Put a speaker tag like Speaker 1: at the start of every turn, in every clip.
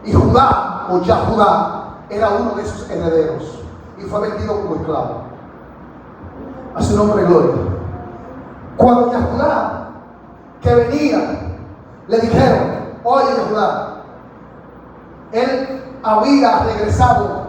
Speaker 1: Y Judá, o Yahudá, era uno de sus herederos y fue vendido como esclavo. A su nombre gloria. Cuando Yahudá, que venía, le dijeron: oye Yahudá, él había regresado,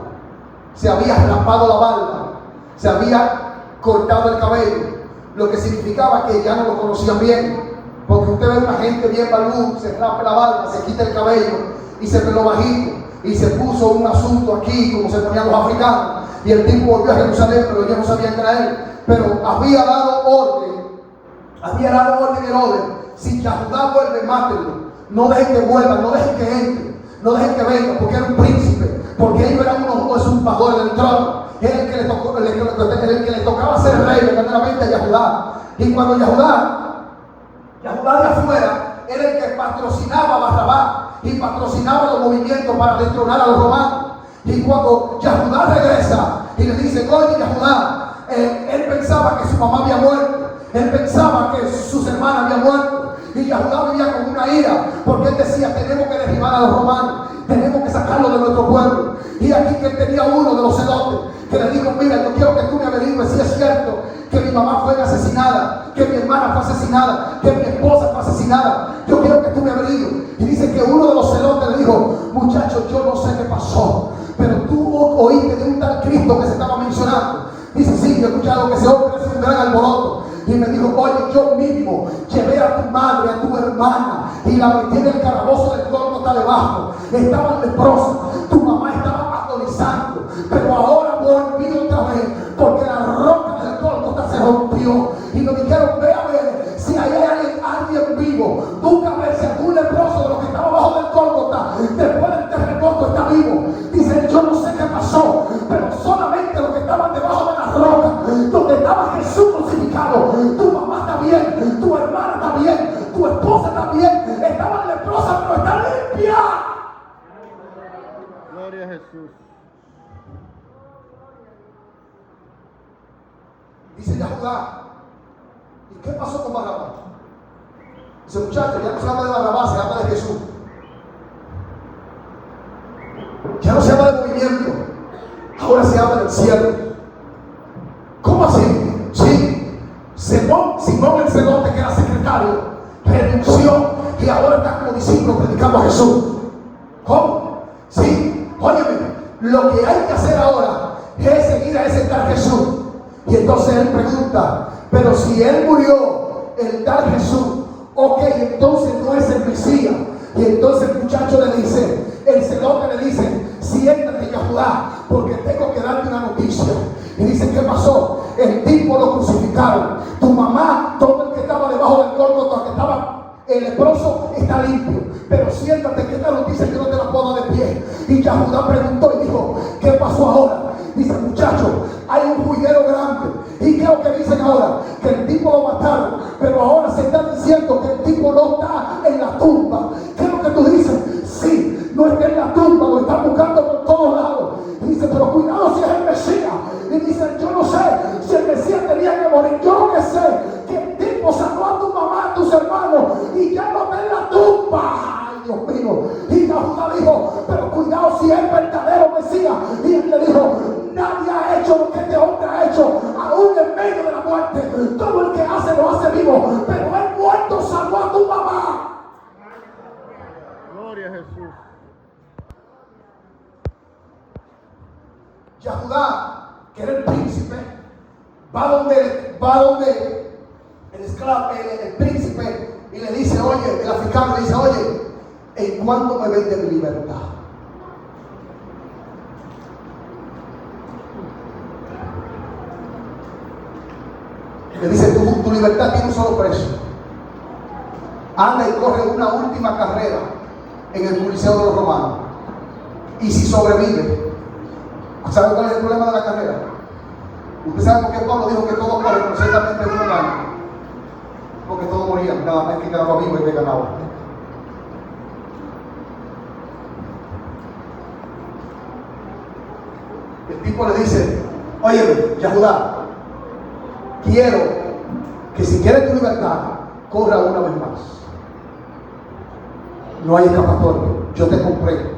Speaker 1: se había raspado la barba, se había cortado el cabello, lo que significaba que ya no lo conocían bien, porque usted ve a una gente bien barbuda, se raspa la barba, se quita el cabello y se pelo bajito y se puso un asunto aquí como se ponían los africanos, y el tipo volvió a Jerusalén, pero ellos no sabían que era él. Pero había dado orden Herodes: si Yahudá vuelve, mátenlo, no dejen que vuelva, no dejen que entre, no dejen que venga, porque era un príncipe, porque ellos eran unos usurpadores del trono. Era el que le tocaba ser rey verdaderamente a Yahudá. Y cuando Yahudá de afuera era el que patrocinaba a Barrabás y patrocinaba los movimientos para destronar a los romanos. Y cuando Yahudá regresa y le dice: oye Yahudá, él pensaba que su mamá había muerto, él pensaba que sus hermanas habían muerto, y Yahudá vivía con una ira, porque él decía: tenemos que derribar a los romanos, tenemos que sacarlos de nuestro pueblo. Y aquí que él tenía uno de los celotes que le dijo: mira, yo quiero que tú me averigües si es cierto que mi mamá fue asesinada, que mi hermana fue asesinada, que mi esposa fue asesinada. Yo quiero que tú me averigües. Y dice que uno de los celotes le dijo: muchacho, yo no sé qué pasó, pero tú oíste de un tal Cristo que se estaba mencionando. Dice: sí, yo he escuchado que ese hombre es un gran alboroto. Y me dijo: oye, yo mismo llevé a tu madre, a tu hermana, y la metí en el calabozo del Gólgota debajo. Estaban leprosas, tu mamá estaba agonizando, pero ahora volví otra vez, porque la roca del Gólgota se rompió. Y nos dijeron: ve a ver si hay alguien vivo, busca a ver si algún leproso de los que estaba abajo del Gólgota, después del terremoto, está vivo. Dice: yo no sé qué pasó, pero solamente los que estaban debajo de la roca, donde estaba Jesús crucificado, tu mamá está bien, tu hermana está bien, tu esposa está bien, estaban leprosas pero están limpias.
Speaker 2: Gloria a Jesús.
Speaker 1: Dice Yahudá: ¿y qué pasó con Barrabás? Dice: muchachos, ya no se habla de Barrabás, se habla de Jesús. Ya no se habla de movimiento, ahora se habla del cielo. ¿Cómo así? Sí, Simón el celote, que era secretario, renunció y ahora está como discípulo predicando a Jesús. ¿Cómo? Sí, óyeme, lo que hay que hacer ahora es seguir a ese tal Jesús. Y entonces él pregunta: pero si él murió, el tal Jesús, ok, entonces no es el Mesías. Y entonces el muchacho le dice, el celote le dice: siéntate, Yahudá, porque tengo que darte una noticia. Y dice: ¿qué pasó? El tipo lo crucificaron, tu mamá, todo el que estaba debajo del Gólgota, que estaba el leproso, está limpio, pero siéntate, que esta noticia yo no te la puedo dar de pie. Y Yahudá preguntó y dijo: ¿qué pasó ahora? Dice: muchacho, hay un juidero grande. ¿Y qué es lo que dicen ahora? Que el tipo lo mataron, pero ahora se está diciendo que el tipo no está en la tumba. ¿Qué es lo que tú dices? Sí, no está en la tumba, lo están buscando por todos lados. Y dice: pero cuidado si es el Mesías. Y dice: yo no sé si el Mesías tenía que morir. Yo lo que sé que el tipo sacó a tu mamá, a tus hermanos, y ya no está en la tumba. Ay, Dios mío. Y Yahudá dijo: pero cuidado si es el verdadero Mesías. Y él le dijo: nadie ha hecho lo que este hombre ha hecho, aún en medio de la muerte. Todo el que hace lo hace vivo, pero él muerto salvó a tu mamá.
Speaker 2: Gloria a Jesús.
Speaker 1: Yahudá, que era el príncipe, va donde el esclavo, el príncipe, y le dice: oye, el africano le dice: oye, ¿en cuánto me vende mi libertad? Le dice: tu libertad tiene un solo precio. Anda y corre una última carrera en el Coliseo de los Romanos, y si sobrevive, ¿sabe cuál es el problema de la carrera? Usted sabe por qué Pablo dijo que todo corre, pero ciertamente no gana. Porque todos morían, nada más que quedaba vivo y que ganaba. El tipo le dice: oye, Yahudá, quiero que si quieres tu libertad, corra una vez más. No hay escapatoria. Yo te compré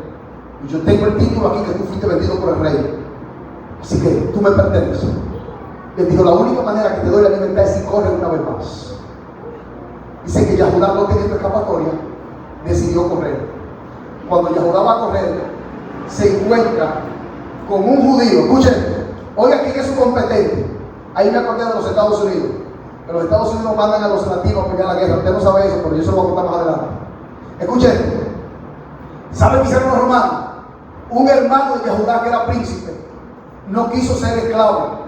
Speaker 1: Y yo tengo el título aquí que tú fuiste vendido por el rey. Así que tú me perteneces. Y él dijo, la única manera que te doy la libertad es si corres una vez más. Dice que Yahudá, no teniendo escapatoria, decidió correr. Cuando Yahudá va a correr, se encuentra con un judío. Escuchen, oiga quién es su competente. Ahí me acordé de los Estados Unidos. Que los Estados Unidos mandan a los latinos a pelear la guerra. Usted no sabe eso, pero yo se lo voy a contar más adelante. Escuchen, ¿saben qué hicieron los romanos? Un hermano de Yahudá que era príncipe no quiso ser esclavo.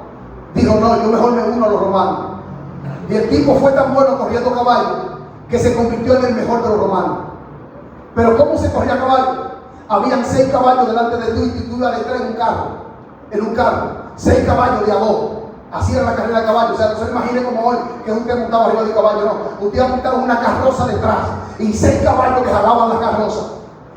Speaker 1: Dijo, no, yo mejor me uno a los romanos. Y el tipo fue tan bueno corriendo caballo que se convirtió en el mejor de los romanos. Pero ¿cómo se corría a caballo? Habían 6 caballos delante de tú y tú ibas detrás en un carro. 6 caballos de a 2. Así era la carrera de caballo. O sea, no se imagine como hoy que usted montaba arriba de un caballo. No, usted montaba una carroza detrás y 6 caballos que jalaban la carroza.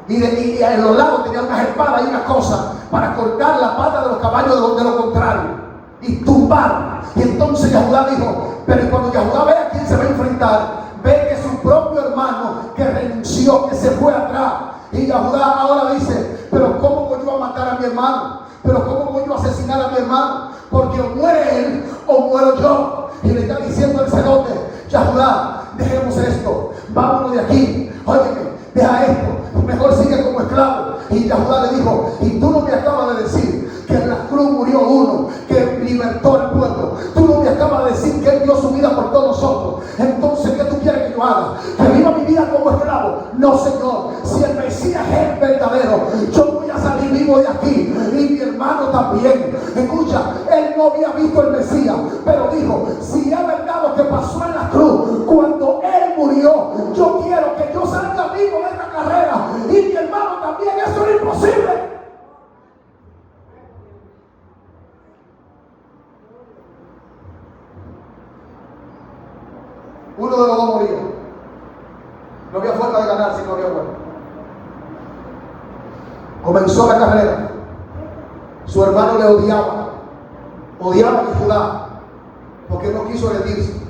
Speaker 1: Y en los lados tenía unas espadas y unas cosas para cortar la pata de los caballos de lo contrario y tumbar. Y entonces Yahudá dijo, pero cuando Yahudá ve a quién se va a enfrentar, ve que su propio hermano que renunció, que se fue atrás. Y Yahudá ahora dice, pero ¿cómo voy yo a matar a mi hermano? Pero ¿cómo voy yo a asesinar a mi hermano? Porque o muere él o muero yo. Y le está diciendo el celote, Yahudá, dejemos esto, vámonos de aquí. Óyeme, deja esto, mejor sigue como esclavo. Y Yahudá le dijo, y tú no me acabas de decir que en la cruz murió uno que libertó al pueblo. Tú no me acabas de decir que él dio su vida por todos nosotros. Entonces, ¿qué tú quieres que yo haga? ¿Que viva mi vida como esclavo? No, Señor. Si el Mesías es verdadero, yo voy a salir vivo de aquí. Y mi hermano también. Escucha, él no había visto el Mesías, pero dijo, si es verdad lo que pasó en la cruz, cuando él murió, yo quiero que yo salga vivo de esta carrera. Y mi hermano también. Eso es imposible. Uno de los dos murió. No había forma de ganar si no había muerto. Comenzó la carrera. Su hermano le odiaba. Odiaba a Yehudá porque no quiso rendirse.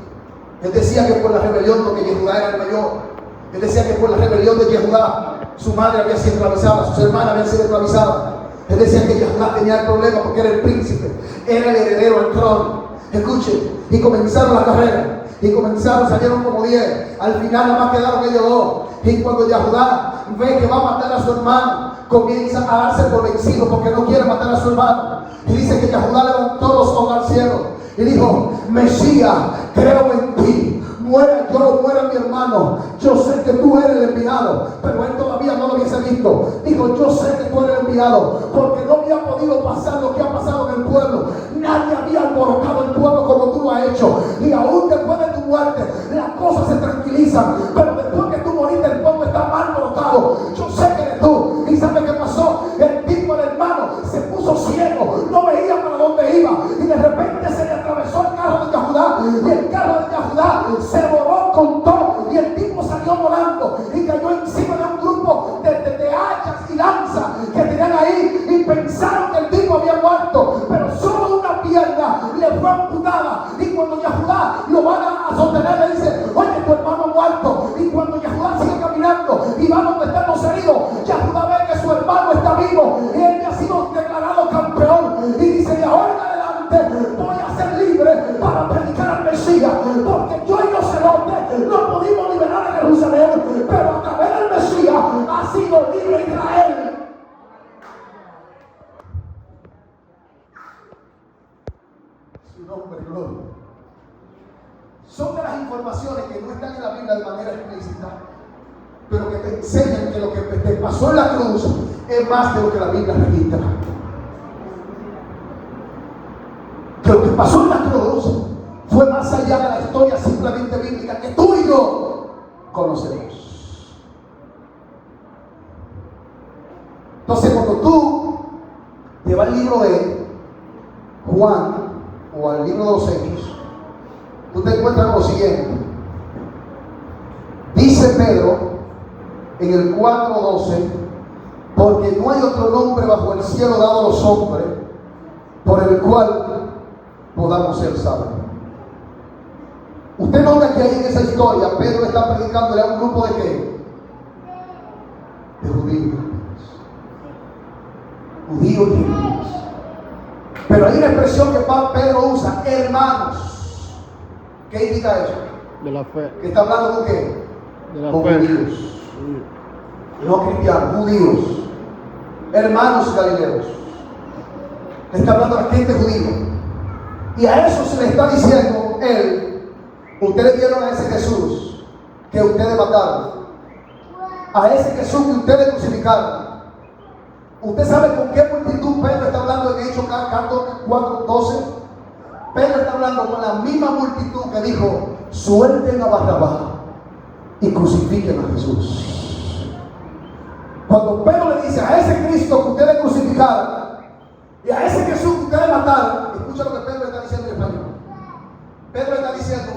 Speaker 1: Él decía que por la rebelión, porque Yehudá era el mayor. Él decía que por la rebelión de Yehudá, su madre había sido esclavizada, sus hermanas habían sido esclavizadas. Él decía que Yehudá tenía el problema porque era el príncipe, era el heredero al trono. Escuchen, y comenzaron la carrera. Y comenzaron, salieron como 10. Al final nada más quedaron ellos 2. Y cuando Yehudá ve que va a matar a su hermano, comienza a darse por vencido porque no quiere matar a su hermano. Y dice que Yehudá levantó los ojos al cielo y dijo, Mesías, creo en ti. Muera yo o muera mi hermano, yo sé que tú eres el enviado. Pero él todavía no lo hubiese visto. Dijo, yo sé que tú eres el enviado, porque no había podido pasar lo que ha pasado en el pueblo. Nadie había alborotado el pueblo como tú lo has hecho. Y aún después de tu muerte las cosas se tranquilizan, pero después que tú moriste el pueblo está mal alborotado. Yo sé que eres tú. ¿Y sabes qué pasó? El tipo, el hermano, se puso ciego, no veía para dónde iba, y de repente se le atravesó el carro de Yehudá, y el carro de Yehudá se voló con todo, y el tipo salió volando y cayó encima de un grupo de hachas y lanzas que tenían ahí, y pensaron que el tipo había muerto, pero solo una pierna le fue amputada. Y cuando Yehudá lo van a sostener, le dice, oye, tu hermano ha muerto. Y cuando Yehudá sigue caminando y va donde están los heridos, Yehudá ve que su hermano está vivo y él ha sido declarado campeón, y dice, de ahora en adelante voy a ser libre para predicar al Mesías, porque yo y los celotes no pudimos liberar a Jerusalén, pero a través del Mesías ha sido libre Israel. Su nombre, gloria. Son de las informaciones que no están en la Biblia de manera explícita, pero que te enseñan que lo que te pasó en la cruz es más de lo que la Biblia registra. Que lo que pasó en la cruz fue más allá de la historia simplemente bíblica que tú y yo conocemos. Entonces, cuando tú te vas al libro de Juan o al libro de los Hechos, tú te encuentras con lo siguiente. Dice Pedro en el 4:12, porque no hay otro nombre bajo el cielo dado a los hombres por el cual podamos ser salvos. Usted nota que ahí en esa historia Pedro está predicándole a un grupo de ¿qué? De judíos. judíos y gentiles. Pero hay una expresión que Pedro usa, hermanos. ¿Qué indica eso?
Speaker 2: De la fe.
Speaker 1: ¿Que está hablando con qué?
Speaker 2: De la
Speaker 1: con
Speaker 2: fe.
Speaker 1: judíos. No cristianos, judíos. Hermanos galileos. Le está hablando a la gente judía. Y a eso se le está diciendo él. Ustedes vieron a ese Jesús que ustedes mataron. A ese Jesús que ustedes crucificaron. Usted sabe con qué multitud Pedro está hablando en Hechos 4:12. Pedro está hablando con la misma multitud que dijo: suelten a Barrabás y crucifiquen a Jesús. Cuando Pedro le dice a ese Cristo que ustedes crucificaron y a ese Jesús que ustedes mataron, escucha lo que Pedro está diciendo en español. Pedro está diciendo: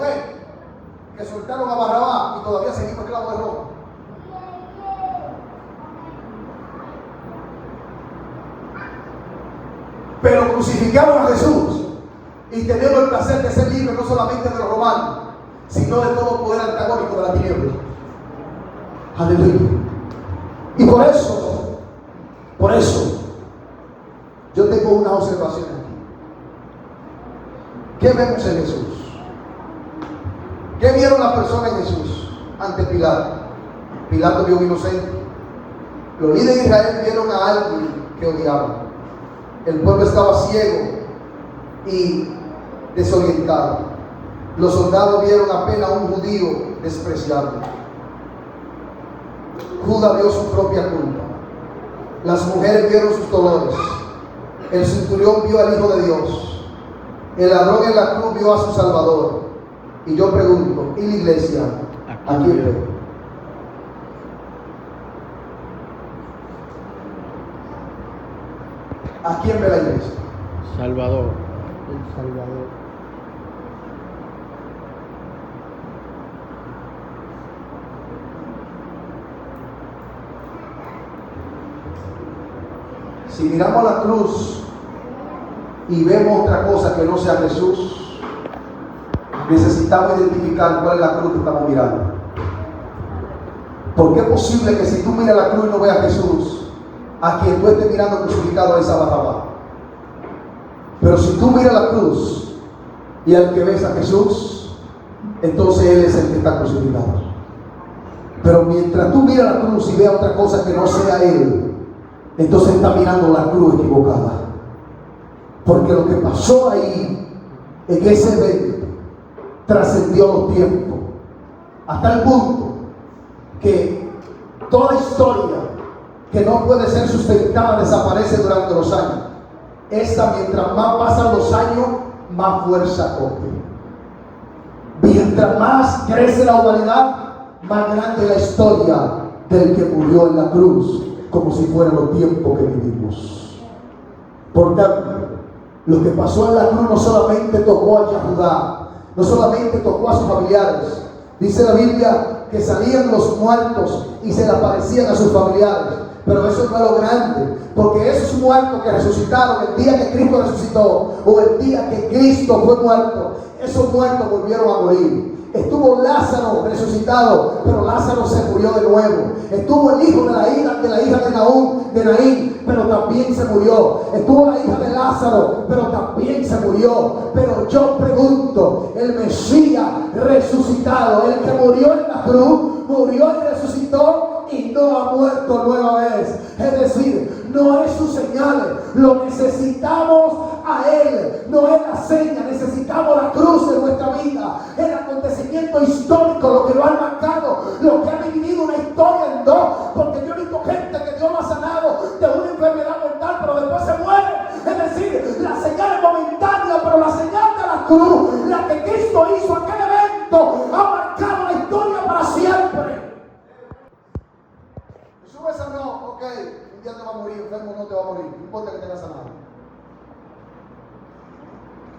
Speaker 1: que soltaron a Barrabás y todavía seguimos esclavos de Roma. Pero crucificaron a Jesús y tenemos el placer de ser libres no solamente de los romanos, sino de todo poder antagónico de la tiniebla. Aleluya. Y por eso, yo tengo una observación aquí. ¿Qué vemos en Jesús? ¿Qué vieron las personas en Jesús ante Pilato? Pilato vio un inocente. Los líderes de Israel vieron a alguien que odiaban. El pueblo estaba ciego y desorientado. Los soldados vieron apenas a un judío despreciable. Judas vio su propia culpa. Las mujeres vieron sus dolores. El centurión vio al Hijo de Dios. El ladrón en la cruz vio a su Salvador. Y yo pregunto, ¿y la iglesia? ¿A quién ve? ¿A quién ve la iglesia?
Speaker 2: Salvador. El Salvador.
Speaker 1: Si miramos la cruz y vemos otra cosa que no sea Jesús, necesitamos identificar cuál es la cruz que estamos mirando. Porque es posible que si tú miras la cruz y no veas a Jesús, a quien tú estés mirando crucificado es a Barrabás. Pero si tú miras la cruz y al que ves a Jesús, entonces Él es el que está crucificado. Pero mientras tú miras la cruz y veas otra cosa que no sea Él, entonces está mirando la cruz equivocada. Porque lo que pasó ahí, en ese evento, trascendió los tiempos. Hasta el punto que toda historia que no puede ser sustentada desaparece durante los años. Esta, mientras más pasan los años, más fuerza coge. Mientras más crece la humanidad, más grande es la historia del que murió en la cruz, como si fueran los tiempos que vivimos. Por tanto, lo que pasó en la cruz no solamente tocó a Yahudá, no solamente tocó a sus familiares. Dice la Biblia que salían los muertos y se le aparecían a sus familiares. Pero eso no es lo grande, porque esos muertos que resucitaron el día que Cristo resucitó, o el día que Cristo fue muerto, esos muertos volvieron a morir. Estuvo Lázaro resucitado, pero Lázaro se murió de nuevo. Estuvo el hijo de la hija de Naín, pero también se murió. Estuvo la hija de Lázaro, pero también se murió. Pero yo pregunto, el Mesías resucitado, el que murió en la cruz, murió y resucitó y no ha muerto nueva vez. Es decir, no es sus señales, lo necesitamos a Él, no es la seña, necesitamos la cruz en nuestra vida, el acontecimiento histórico, lo que lo ha marcado, lo que ha dividido una historia en dos, porque yo he visto gente que Dios lo ha sanado de una enfermedad mortal, pero después se muere. Es decir, la señal es momentánea, pero la señal de la cruz, la que Cristo hizo aquel evento, ha marcado la historia para siempre. Jesús sanó, ok, un día te va a morir, enfermo no te va a morir, no importa que tengas sanado.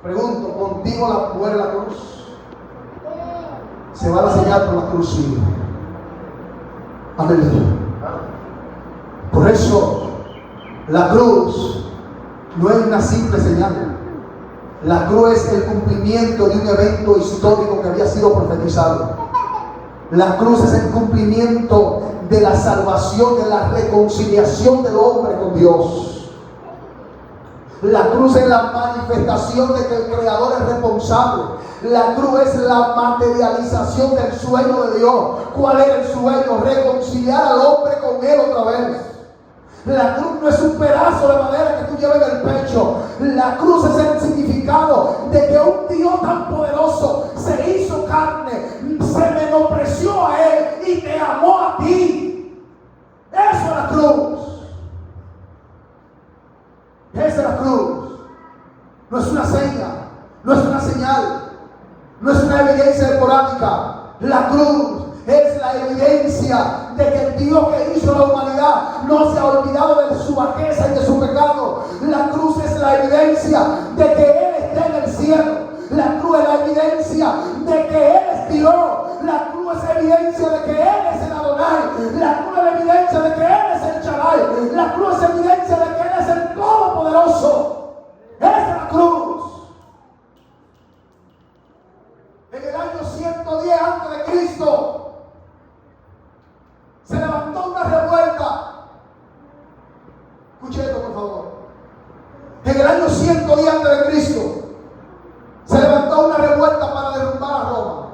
Speaker 1: Pregunto, ¿contigo muere la cruz? Se va a señal por la cruz, sí. Aleluya. Por eso, la cruz no es una simple señal. La cruz es el cumplimiento de un evento histórico que había sido profetizado. La cruz es el cumplimiento de la salvación, de la reconciliación del hombre con Dios. La cruz es la manifestación de que el Creador es responsable. La cruz es la materialización del sueño de Dios. ¿Cuál era el sueño? Reconciliar al hombre con Él otra vez. La cruz no es un pedazo de madera que tú llevas en el pecho. La cruz es el significado de que un Dios tan poderoso se hizo carne, se menospreció a Él y te amó a ti. Eso es la cruz. Esa es la cruz. No es una seña, no es una señal, no es una evidencia esporádica. La cruz es la evidencia de que el Dios que hizo la humanidad no se ha olvidado de su bajeza y de su pecado. La cruz es la evidencia de que Él está en el cielo. La cruz es la evidencia de que Él es Dios. La cruz es evidencia de que Él es el Adonai. La cruz es la evidencia de que Él es el Shaddai. La cruz es evidencia de que Él es el Todopoderoso. Esa es la cruz. En el año 110 a.C. se levantó una revuelta. Escuche esto, por favor. En el año 110 a.C. se levantó una revuelta para derrumbar a Roma.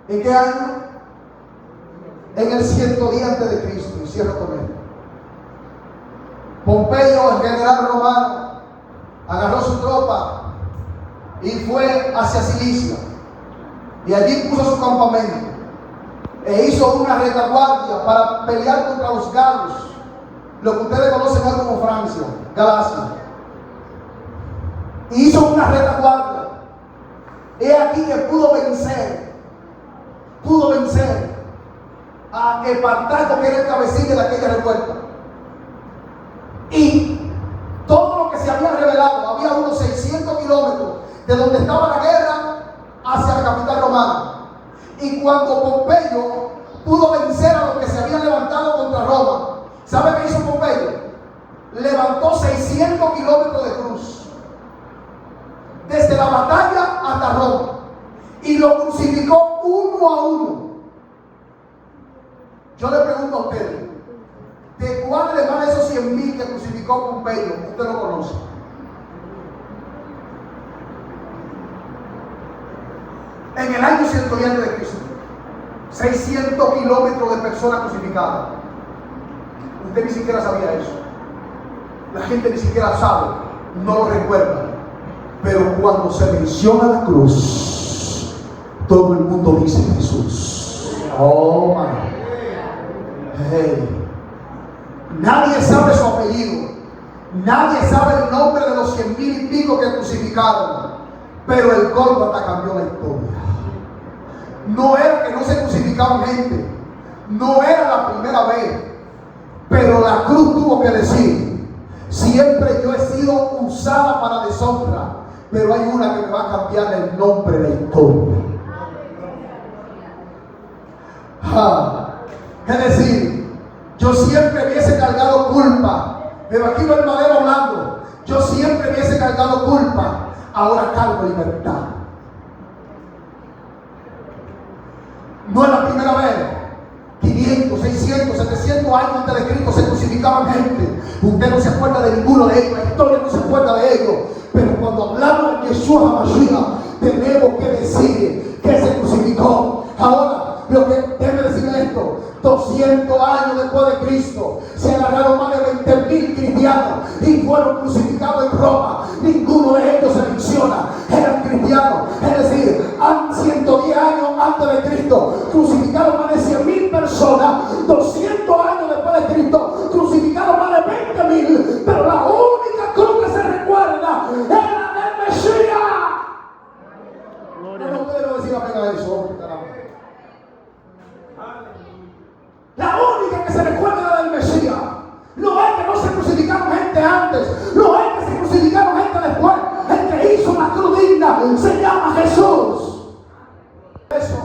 Speaker 1: ¿En qué año? En el 110 a.C. Y cierro con él. Pompeyo, el general romano, agarró su tropa y fue hacia Cilicia. Y allí puso su campamento. E hizo una retaguardia para pelear contra los galos, lo que ustedes conocen hoy como Francia, Galacia. Y hizo una retaguardia. He aquí que pudo vencer a Espartaco, que era el cabecilla de aquella revuelta. Y todo lo que se había revelado, había unos 600 kilómetros de donde estaba la guerra hacia la capital romana. Y cuando Pompeyo pudo vencer a los que se habían levantado contra Roma, ¿sabe qué hizo Pompeyo? Levantó 600 kilómetros de cruz, desde la batalla hasta Roma, y lo crucificó uno a uno. Yo le pregunto a ustedes, ¿de cuál de más de esos 100,000 que crucificó Pompeyo usted lo conoce? En el año 110 a.C., 600 kilómetros de personas crucificadas. Usted ni siquiera sabía eso. La gente ni siquiera sabe, no lo recuerda. Pero cuando se menciona la cruz, todo el mundo dice Jesús. Oh my. Hey. Nadie sabe su apellido. Nadie sabe el nombre de los 100,000 y pico que crucificaron. Pero el Gólgota cambió la historia. No era que no se crucificaban gente, no era la primera vez, pero la cruz tuvo que decir: siempre yo he sido usada para deshonra, pero hay una que me va a cambiar el nombre de la historia. Es decir, yo siempre hubiese cargado culpa, pero aquí no el madero hablando, yo siempre hubiese cargado culpa, ahora cargo libertad. No es la primera vez. 500, 600, 700 años antes de Cristo se crucificaban gente. Usted no se acuerda de ninguno de ellos, la historia no se acuerda de ellos. Pero cuando hablamos de Yeshua HaMashiach, tenemos que decir que se crucificó. Ahora, lo que debe decir esto: 200 años después de Cristo, se agarraron más de 20,000 cristianos y fueron crucificados en Roma. Ninguno de ellos se menciona, eran cristianos. Es decir, 110 años antes de Cristo, crucificaron más de 100,000 personas. 200 años después de Cristo, crucificaron más de 20,000. Pero la única cruz que se recuerda es la del Mesías. No puedo decir a eso, caramba. La única que se recuerda es la del Mesías. No es que no se crucificaron gente antes, no es que se crucificaron gente después. El que hizo la cruz digna se llama Jesús. Eso,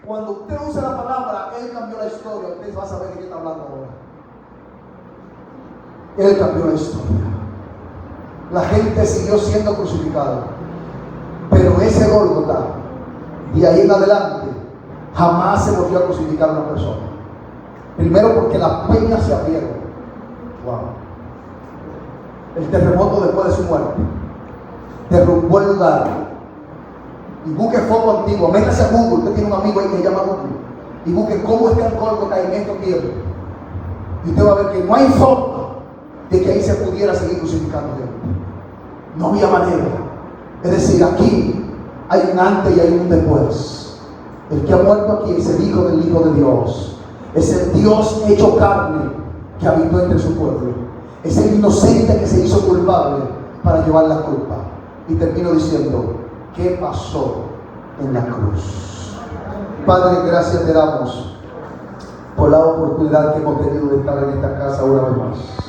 Speaker 1: cuando usted usa la palabra Él cambió la historia, usted va a saber de qué está hablando ahora. Él cambió la historia. La gente siguió siendo crucificada, pero ese Gólgota, de ahí en adelante, jamás se volvió a crucificar a una persona. Primero porque las peñas se abrieron. Wow. el terremoto después de su muerte, derrumbó el lugar. Y busque foto antigua, métase a Google, usted tiene un amigo ahí que se llama Google, y busque cómo está el Gólgota en estos tiempos. Y usted va a ver que no hay foto de que ahí se pudiera seguir crucificando a gente. No había manera. Es decir, aquí hay un antes y hay un después. El que ha muerto aquí es el Hijo del Hijo de Dios. Es el Dios hecho carne que habitó entre su pueblo. Es el inocente que se hizo culpable para llevar la culpa. Y termino diciendo, ¿qué pasó en la cruz? Padre, gracias te damos por la oportunidad que hemos tenido de estar en esta casa una vez más.